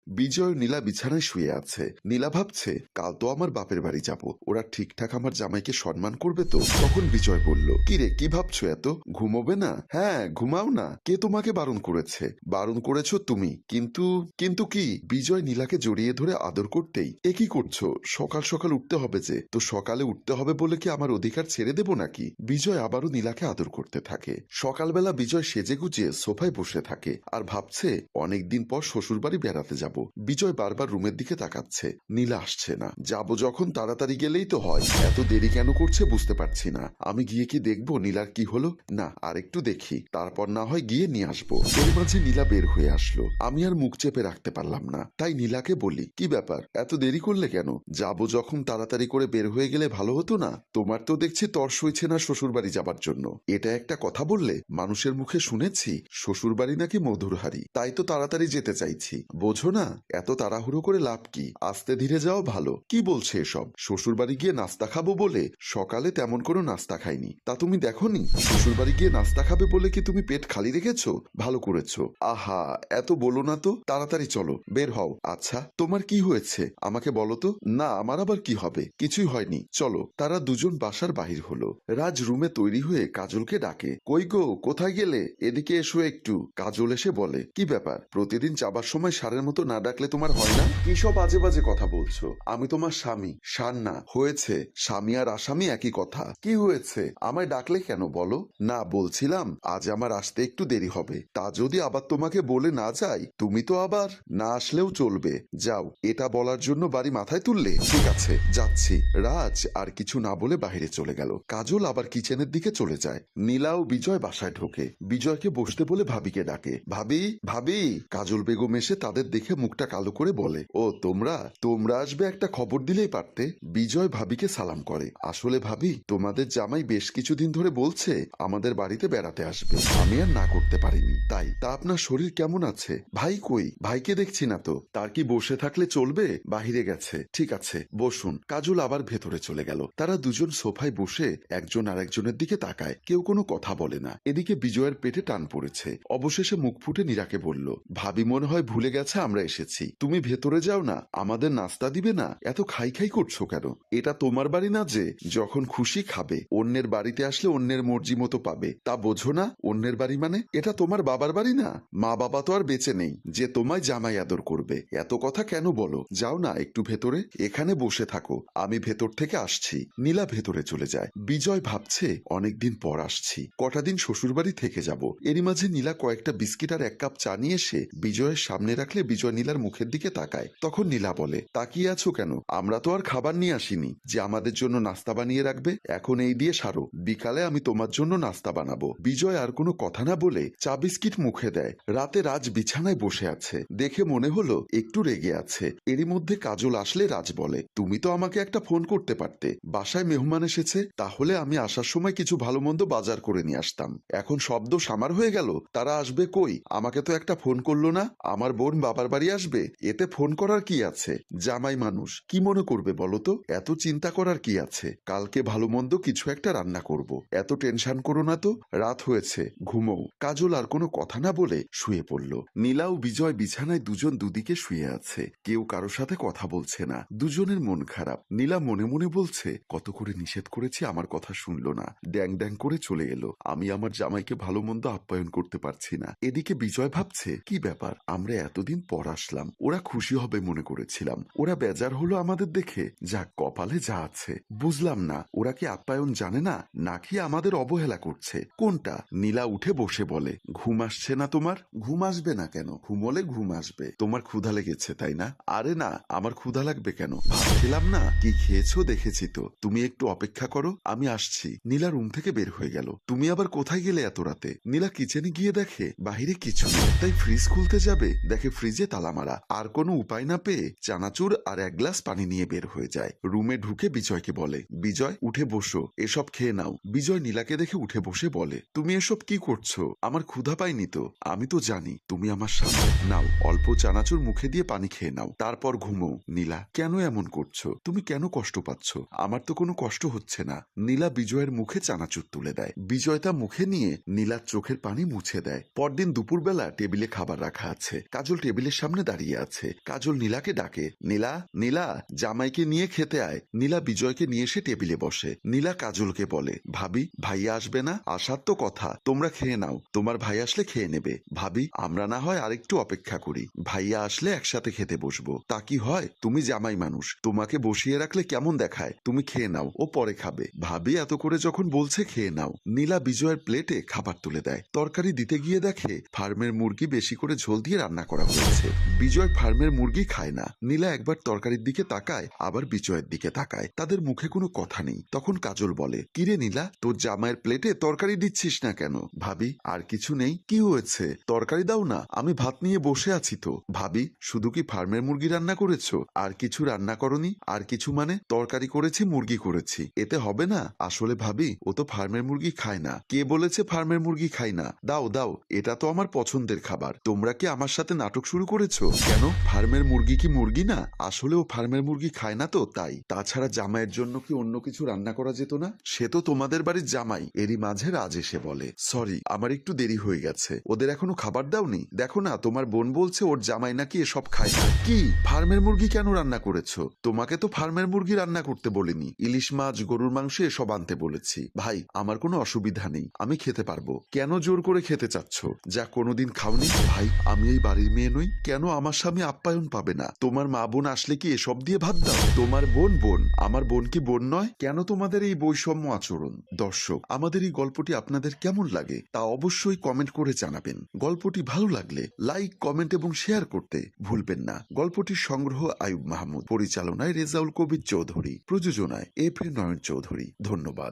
বিজয় ও নীলা বিছানায় শুয়ে আছে। নীলা ভাবছে কাল তো আমার বাপের বাড়ি যাব, ওরা ঠিকঠাক আমার জামাইকে সম্মান করবে তো। তখন বিজয় বলল, কিরে কি ভাবছো এত, ঘুমোবে না? হ্যাঁ ঘুমাও না, কে তোমাকে বারণ করেছে? বারণ করেছো তুমি। কিন্তু কিন্তু কি? বিজয় নীলাকে জড়িয়ে ধরে আদর করতেই, এ কি করছো? সকাল সকাল উঠতে হবে যে, তো সকালে উঠতে হবে বলে কি আমার অধিকার ছেড়ে দেব নাকি? বিজয় আবারও নীলাকে আদর করতে থাকে। সকালবেলা বিজয় সেজে গুজিয়ে সোফায় বসে থাকে আর ভাবছে অনেকদিন পর শ্বশুরবাড়ি বেড়াতে যাব। বিজয় বারবার রুমের দিকে তাকাচ্ছে, নীলা আসছে না। যাব যখন তাড়াতাড়ি গেলেই তো হয়, এত দেরি কেন করছে বুঝতে পারছি না। আমি গিয়ে কি দেখবো নীলার কি হলো? না আর একটু দেখি, তারপর না হয় গিয়ে নিয়ে আসবো। এর মাঝে নীলা বের হয়ে আসলো। আমি আর মুখ চেপে রাখতে পারলাম না, তাই নীলাকে বলি, কি ব্যাপার এত দেরি করলে কেন? যাব যখন তাড়াতাড়ি করে বের হয়ে গেলে ভালো হতো না? তোমার তো দেখছি তর সইছে না শ্বশুরবাড়ি যাবার জন্য। এটা একটা কথা বললে? মানুষের মুখে শুনেছি শ্বশুরবাড়ি নাকি মধুর হাড়ি, তাই তো তাড়াতাড়ি যেতে চাইছি। বোঝো না, এত তাড়াহুড়ো করে লাভ কি? আস্তে ধীরে যাও ভালো। কি বলছে এসব? শ্বশুরবাড়ি গিয়ে নাস্তা খাবো বলে সকালে তেমন কোনো নাস্তা খাইনি, তা তুমি দেখোনি? শ্বশুরবাড়ি গিয়ে নাস্তা খাবে বলে কি তুমি পেট খালি রেখেছো? ভালো করেছো। আহা, এত বলো না তো, তাড়াতাড়ি চলো, বের হও। আচ্ছা তোমার কি হয়েছে আমাকে বলো তো। না আমার আবার কি হবে, কিছুই হয়নি, চলো। তারা দুজন বাসার বাহির হলো। রাজ রুমে তৈরি হয়ে কাজলকে ডাকে, কই গো কোথায় গেলে, এদিকে এসো একটু। কাজল এসে বলে, কি ব্যাপার, প্রতিদিন যাবার সময় সারের মতো না ডাকলে তোমার হয় না? কি সব বাজে বাজে কথা বলছো? আমি তোমার স্বামী, সার না। হয়েছে, স্বামী আর আসামি একই কথা। কি হয়েছে, আমায় ডাকলে কেন বলো? না বলছিলাম আজ আমার আসতে একটু দেরি হবে, তা যদি আবার তোমাকে বলে না যাই, তুমি তো আবার না আসলেও চলবে। যাও, এটা বলার জন্য বাড়ি মাথায় তুললে? ঠিক আছে যাচ্ছি। রাজ আর কিছু না বলে বাহিরে চলে গেল। কাজল আবার কিচেনের দিকে চলে যায়। নীলা ও বিজয় বাসায় ঢোকে। বিজয়কে বসতে বলে ভাবিকে ডাকে, ভাবি ভাবি। কাজল বেগম এসে তাদের দেখে মুখটা কালো করে বলে, ও তোমরা তোমরা আসবে, একটা খবর দিলেই পারতে। বিজয় ভাবিকে সালাম করে, আসলে ভাবি তোমাদের জামাই বেশ কিছুদিন ধরে বলছে আমাদের বাড়িতে বেড়াতে আসবে, আমি আর না করতে পারিনি। তাই তা আপনার শরীর কেমন আছে? ভাই কই? ভাইকে দেখছি না তো। তার কি বসে থাকলে চলবে? বাহিরে গেছে। ঠিক আছে বসুন। কাজল আবার ভেতরে চলে গেল। তারা দুজন সোফায় বসে একজন আরেকজনের দিকে তাকায়, কেউ কোনো কথা বলে না। এদিকে বিজয়ের পেটে টান পড়েছে। অবশেষে মুখ ফুটে নীরাকে বলল, ভাবি মনে হয় ভুলে গেছে আমরা এসেছি, তুমি ভেতরে যাও না, আমাদের নাস্তা দিবে না? এত খাই খাই করছো কেন? এটা তোমার বাড়ি না যে যখন খুশি খাবে, অন্যের বাড়িতে আসলে অন্যের মর্জি মতো পাবে, তা বোঝো না? অন্যের বাড়ি মানে এটা তোমার বাবার বাড়ি না? মা বাবা তো আর বেঁচে নেই যে তোমায় জামাই আদর করবে। এত কথা কেন বলো? যাও না একটু ভেতরে, এখানে বসে থাকো, আমি ভেতর থেকে আসছি। নীলা ভেতরে চলে যায়। বিজয় ভাবছে অনেকদিন পর আসছি, কটা দিন শ্বশুরবাড়ি থেকে যাব। এরই মাঝে নীলা কয়েকটা বিস্কিট আর এক কাপ চা নিয়ে এসে বিজয়ের সামনে রাখলে বিজয় নীলার মুখের দিকে তাকায়। তখন নীলা বলে, তাকিয়ে আছো কেন? আমরা তো আর খাবার নিয়ে আসিনি যে আমাদের জন্য নাস্তা বানিয়ে রাখবে। এখন এই দিয়ে সারো, বিকালে আমি তোমার জন্য নাস্তা বানাবো। বিজয় আর কোনো কথা না বলে চা বিস্কিট মুখে দেয়। রাতে রাজ বিছানায় বসে আছে, দেখে মনে হলো একটু রেগে আছে। এরই মধ্যে কাজল আসলে রাজ বলে, তুমি তো আমাকে একটা ফোন করতে পারতে, বাসায় মেহমান এসেছে, তাহলে আমি আসার সময় কিছু ভালো মন্দ বাজার করে নিয়ে আসতাম। এখন শব্দ সামার হয়ে গেল, তারা আসবে কই? আমাকে তো একটা ফোন করলো না। আমার বোন বাবার বাড়ি আসবে, এতে ফোন করার কি আছে? জামাই মানুষ কি মনে করবে বলো তো? এত চিন্তা করার কি আছে? কালকে ভালো মন্দ কিছু একটা রান্না করব, এত টেনশন করো না তো। রাত হয়েছে, ঘুমোও। কাজল আর কোনো কথা না বলে শুয়ে পড়ল। নীলা ও বিজয় বিছানায় দুজন দুদিকে শুয়ে আছে, কেউ কারোর সাথে কথা বলছে না। দুজনের মন খারাপ। নীলা মনে মনে বলছে, কত করে নিষেধ করেছি, আমার কথা শুনলো না, ড্যাং ড্যাং করে চলে এলো। আমি আমার জামাইকে ভালো মন্দ আপ্যায়ন করতে পারছি না। এদিকে বিজয় ভাবছে, কি ব্যাপার, আমরা এতদিন পর আসলাম, ওরা খুশি হবে মনে করেছিলাম, ওরা বেজার হলো আমাদের দেখে। যাক, কপালে যা আছে। বুঝলাম না, ওরা কি আপ্যায়ন জানে না নাকি আমাদের অবহেলা করছে? কোনটা? নীলা উঠে বসে বলে, ঘুম আসছে না তোমার? ঘুম আসবে না কেন? ঘুমলে ঘুম আসবে। তোমার ক্ষুধা লেগেছে তাই না? আরে না, আমার ক্ষুধা লাগবে কেন? ভাত খেলাম না। কি খেয়েছো দেখেছি তো। তুমি একটু অপেক্ষা করো, আমি আসছি। নীলা রুম থেকে বের হয়ে গেল। তুমি আবার কোথায় গেলে এত রাতে? নীলা কিচেনে গিয়ে দেখে বাহিরে কিছু নেই, তাই ফ্রিজ খুলতে যাবে, দেখে ফ্রিজে তালা মারা। আর কোনো উপায় না পেয়ে চানাচুর আর এক গ্লাস পানি নিয়ে বের হয়ে যায়। রুমে ঢুকে বিজয়কে বলে, বিজয় উঠে বসো, এসব খেয়ে নাও। বিজয় নীলাকে দেখে উঠে বসে বলে, তুমি এসব কি করছো? আমার ক্ষুধা পাইনি তো। আমি তো জানি তুমি আমার সামনে। নাও, অল্প চানাচুর মুখে দিয়ে পানি খেয়ে নাও, তারপর ঘুমো। নীলা, কেন এমন করছো? তুমি কেন কষ্ট পাচ্ছ? আমার তো কোনো কষ্ট হচ্ছে না। নীলা বিজয়ের মুখে চানাচুর তুলে দেয়। বিজয় তা মুখে নিয়ে নীলার চোখের পানি মুছে দেয়। পরদিন দুপুরবেলা টেবিলে খাবার রাখা আছে। কাজল টেবিলের সামনে সামনে দাঁড়িয়ে আছে। কাজল নীলাকে ডাকে, নীলা, নীলা, জামাইকে নিয়ে খেতে আয়। নীলা বিজয়কে নিয়ে এসে টেবিলে বসে। নীলা কাজলকে বলে, ভাবি, ভাইয়া আসবে না? আসার তো কথা, তোমরা খেয়ে নাও, তোমার ভাই আসলে খেয়ে নেবে। ভাবি, আমরা না হয় আরেকটু অপেক্ষা করি, ভাইয়া আসলে একসাথে খেতে বসবো। তা কি হয়? তুমি জামাই মানুষ, তোমাকে বসিয়ে রাখলে কেমন দেখায়? তুমি খেয়ে নাও, ও পরে খাবে। ভাবি এত করে যখন বলছে খেয়ে নাও। নীলা বিজয়ের প্লেটে খাবার তুলে দেয়। তরকারি দিতে গিয়ে দেখে ফার্মের মুরগি বেশি করে ঝোল দিয়ে রান্না করা হয়েছে। বিজয় ফার্মের মুরগি খায় না। নীলা একবার তরকারির দিকে তাকায়, আবার বিজয়ের দিকে তাকায়। তাদের মুখে কোনো কথা নেই। তখন কাজল বলে, কিরে নীলা, তোর জামাইয়ের প্লেটে তরকারি দিচ্ছিস না কেন? ভাবি, আর কিছু নেই। কি হয়েছে? তরকারি দাও না, আমি ভাত নিয়ে বসে আছি তো। ভাবি, শুধু কি ফার্মের মুরগি রান্না করেছো? আর কিছু রান্না করনি? আর কিছু মানে? তরকারি করেছি, মুরগি করেছি, এতে হবে না? আসলে ভাবি, ও তো ফার্মের মুরগি খায় না। কে বলেছে ফার্মের মুরগি খায় না? দাও দাও, এটা তো আমার পছন্দের খাবার। তোমরা কি আমার সাথে নাটক শুরু করেছো? কেন, ফার্মের মুরগি কি মুরগি না? আসলে ও ফার্মের মুরগি খায় না তো তাই। তাছাড়া জামাইয়ের জন্য কি অন্য কিছু রান্না করা যেত না? সে তো তোমাদের বাড়ির জামাই। এরই মাঝে রাজ এসে বলে, সরি, আমার একটু দেরি হয়ে গেছে। ওদের এখনো খাবার দাওনি? দেখো না, তোমার বোন বলছে ওর জামাই নাকি এসব খায় না। কি, ফার্মের মুরগি কেন রান্না করেছো? তোমাকে তো ফার্মের মুরগি রান্না করতে বলিনি। ইলিশ মাছ, গরুর মাংস এসব আনতে বলেছি। ভাই, আমার কোনো অসুবিধা নেই, আমি খেতে পারবো। কেন জোর করে খেতে চাচ্ছ, যা কোনোদিন খাওনি? ভাই, আমি এই বাড়ির মেয়ে নই? কেন আমার স্বামী আপ্যায়ন পাবে না? তোমার মা বোন আসলে কি এসব দিয়ে ভাত দাও? তোমার বোন বোন, আমার বোন কি বোন নয়? কেন তোমাদের এই বৈষম্য আচরণ? দর্শক, আমাদের এই গল্পটি আপনাদের কেমন লাগে তা অবশ্যই কমেন্ট করে জানাবেন। গল্পটি ভালো লাগলে লাইক, কমেন্ট এবং শেয়ার করতে ভুলবেন না। গল্পটির সংগ্রহ আয়ুব মাহমুদ, পরিচালনায় রেজাউল কবির চৌধুরী, প্রযোজনায় এফ এ নয়ন চৌধুরী। ধন্যবাদ।